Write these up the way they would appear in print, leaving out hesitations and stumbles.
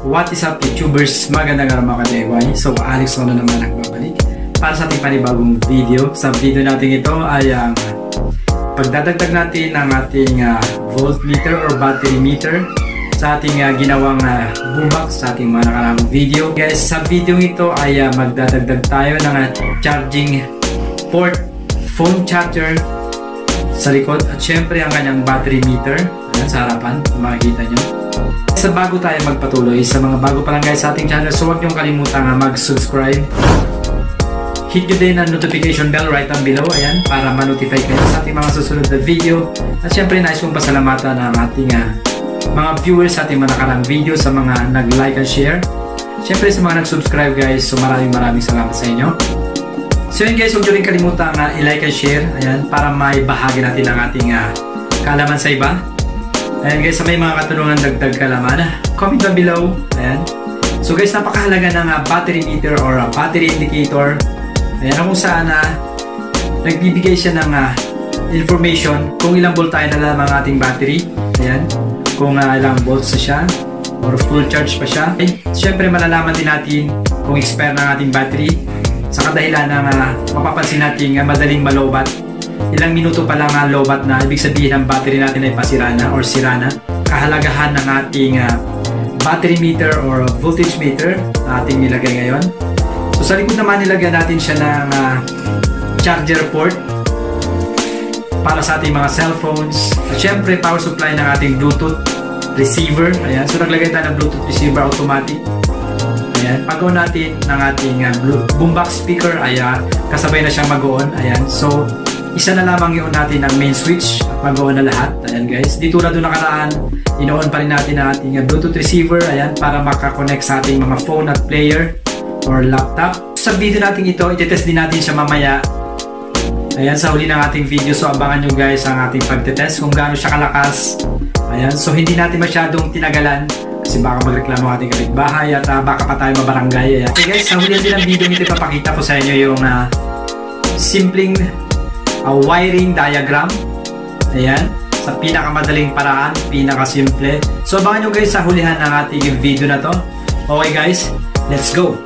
What is up YouTubers? Magandang araw mga ka-DIY. So Alex na naman nagbabalik para sa ating panibagong video. Sa video natin ito ay ang pagdadagdag natin ng ating voltmeter or battery meter sa ating ginawang boombox sa ating mga nakaraang video. Guys, sa video ito ay magdadagdag tayo ng charging port, phone charger sa likod at syempre ang kanyang battery meter. Ayan, sa harapan, makikita nyo. Sa bago tayo magpatuloy, sa mga bago pa lang guys sa ating channel, so huwag niyong kalimutan mag-subscribe. Hit nyo din ang notification bell right down below, ayan, para ma-notify kayo sa ating mga susunod na video. At syempre, nais kong pasalamatan ang ating mga viewers sa ating mga nakarang video, sa mga nag-like and share. Syempre, sa mga nag-subscribe guys, so maraming salamat sa inyo. So yun guys, huwag nyo rin kalimutan i-like and share, ayan, para may bahagi natin ang ating kaalaman sa iba. Ayan guys, sa may mga katanungan dagdag kalaman, comment down below. Ayan. So guys, napakahalaga ng battery meter or battery indicator. Ayan, kung saan nagbibigay siya ng information kung ilang volt tayo na lamang ating battery. Ayan, kung ilang volts na siya or full charge pa siya. Okay. Siyempre malalaman din natin kung expire ng ating battery sa kadahilan ng mapapansin natin madaling malobat. Ilang minuto pa lang lobat na, ibig sabihin ang battery natin ay pasira na or sira na. Kahalagahan ng ating battery meter or voltage meter na ating nilagay ngayon. So sa likod naman nilagyan natin siya ng charger port para sa ating mga cellphones. At syempre power supply ng ating Bluetooth receiver. Ayan. So naglagay tayo ng Bluetooth receiver automatic. Ayan. Pag-on natin ng ating boombox speaker ay kasabay na siyang mag-on. Ayan. So isa na lamang i-on natin ang main switch at mag-on na lahat. Ayan guys, di tulad doon nakaraan, ino-on pa rin natin ang ating Bluetooth receiver, ayan, para makakonect sa ating mga phone at player or laptop. Sa video natin ito, i-test din natin siya mamaya. Ayan, sa huli ng ating video, so abangan nyo guys ang ating pagtetest kung gaano siya kalakas. Ayan, so hindi natin masyadong tinagalan kasi baka magreklamo ating kapitbahay at baka pa tayo mabarangay. Ayan. Okay guys, sa huli din ng video nito, ipapakita ko sa inyo yung simpleng wiring diagram. Ayan, sa pinakamadaling paraan, pinakasimple. So abangan nyo guys sa hulihan ng ating video na to. Okay guys, let's go!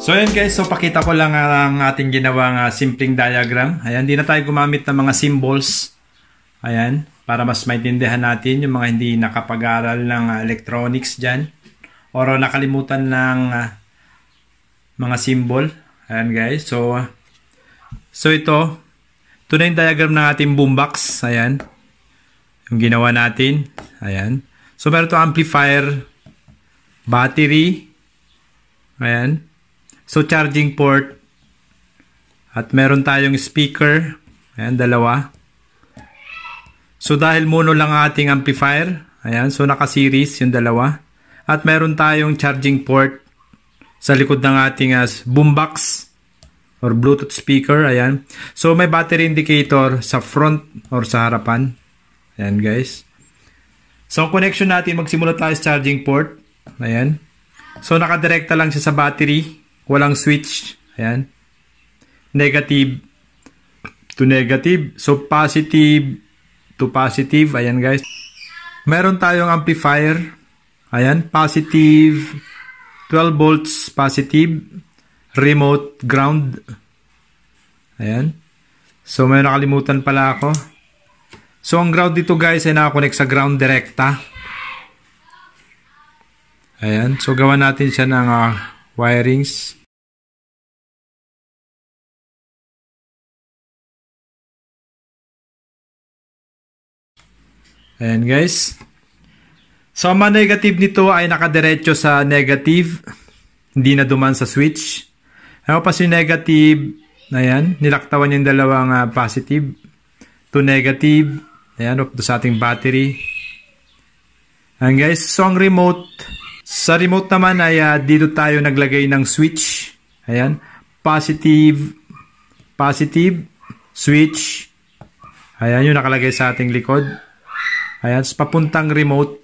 So ayan guys, so pakita ko lang ang ating ginawang simpleng diagram. Ayan, hindi na tayo gumamit ng mga symbols. Ayan, para mas maintindihan natin yung mga hindi nakapag-aral ng electronics dyan. O nakalimutan ng mga symbol. Ayan guys, so ito na yung diagram ng ating boombox. Ayan, yung ginawa natin. Ayan, so meron ito amplifier, battery. Ayan. So, charging port. At meron tayong speaker. Ayan, dalawa. So, dahil mono lang ating amplifier. Ayan, so naka-series yung dalawa. At meron tayong charging port sa likod ng ating boombox or Bluetooth speaker. Ayan. So, may battery indicator sa front or sa harapan. Ayan, guys. So, ang connection natin, magsimula tayo sa charging port. Ayan. So, nakadirekta lang siya sa battery. Walang switch. Ayan. Negative to negative. So, positive to positive. Ayan, guys. Meron tayong amplifier. Ayan. Positive. 12 volts positive. Remote ground. Ayan. So, may nakalimutan pala ako. So, ang ground dito, guys, ay nakakonect sa ground direkta. Ayan. So, gawa natin siya ng wirings. Ayan guys. So ang negative nito ay nakadiretso sa negative. Hindi na duman sa switch. Ano pa si negative? Ayan. Nilaktawan yung dalawang positive to negative. Ayan. Up sa ating battery. Ayan guys. So ang remote. Sa remote naman ay dito tayo naglagay ng switch. Ayan. Positive. Positive. Switch. Ayan yung nakalagay sa ating likod. Ayan. Papuntang remote.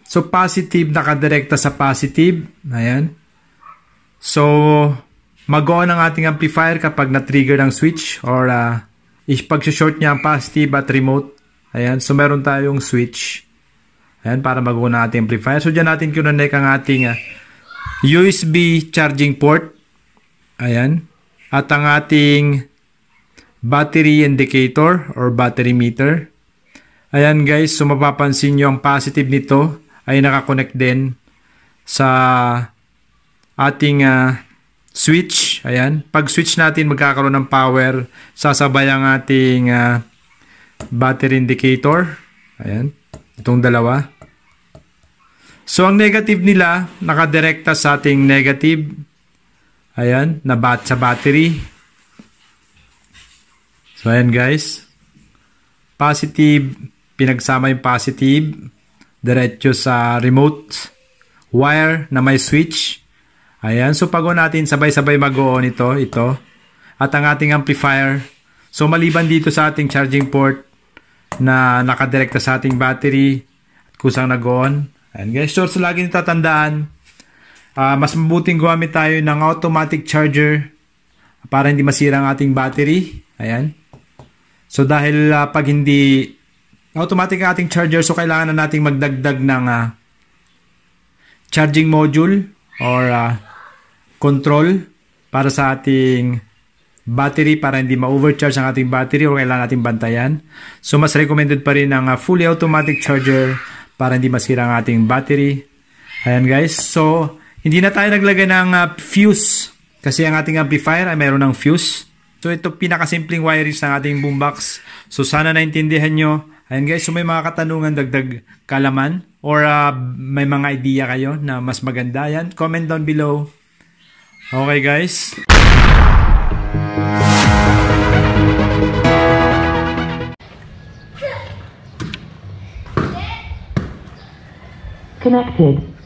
So positive nakadirekta sa positive. Ayan. So mag-on ang ating amplifier kapag na-trigger ng switch or pag-short niya ang positive at remote. Ayan. So meron tayong switch. Ayan, para mag-on ang ating amplifier. So, dyan natin kinonect ang ating USB charging port. Ayan. At ang ating battery indicator or battery meter. Ayan guys, so mapapansin nyo ang positive nito ay nakakonect din sa ating switch. Ayan. Pag switch natin, magkakaroon ng power. Sasabay ang ating battery indicator. Ayan. Itong dalawa. So, ang negative nila, nakadirekta sa ating negative. Ayan, sa battery. So, ayan guys. Positive, pinagsama yung positive. Diretso sa remote wire na may switch. Ayan, so pag-on natin, sabay-sabay mag-on ito. At ang ating amplifier. So, maliban dito sa ating charging port, na nakadirekta sa ating battery at kusang nag-on. Ayan guys, so lagi nyo tatandaan, mas mabuting gumamit tayo ng automatic charger para hindi masira ang ating battery. Ayan. So dahil pag hindi automatic ang ating charger, so kailangan na nating magdagdag ng charging module or control para sa ating battery para hindi ma-overcharge ang ating battery o kailangan natin bantayan. So, mas recommended pa rin ang fully automatic charger para hindi masira ang ating battery. Ayan guys. So, hindi na tayo naglagay ng fuse kasi ang ating amplifier ay mayroon ng fuse. So, ito pinakasimpleng wirings ng ating boombox. So, sana naintindihan nyo. Ayan guys. So, may mga katanungan, dagdag kalaman or may mga idea kayo na mas maganda. Ayan. Comment down below. Okay guys. Connected.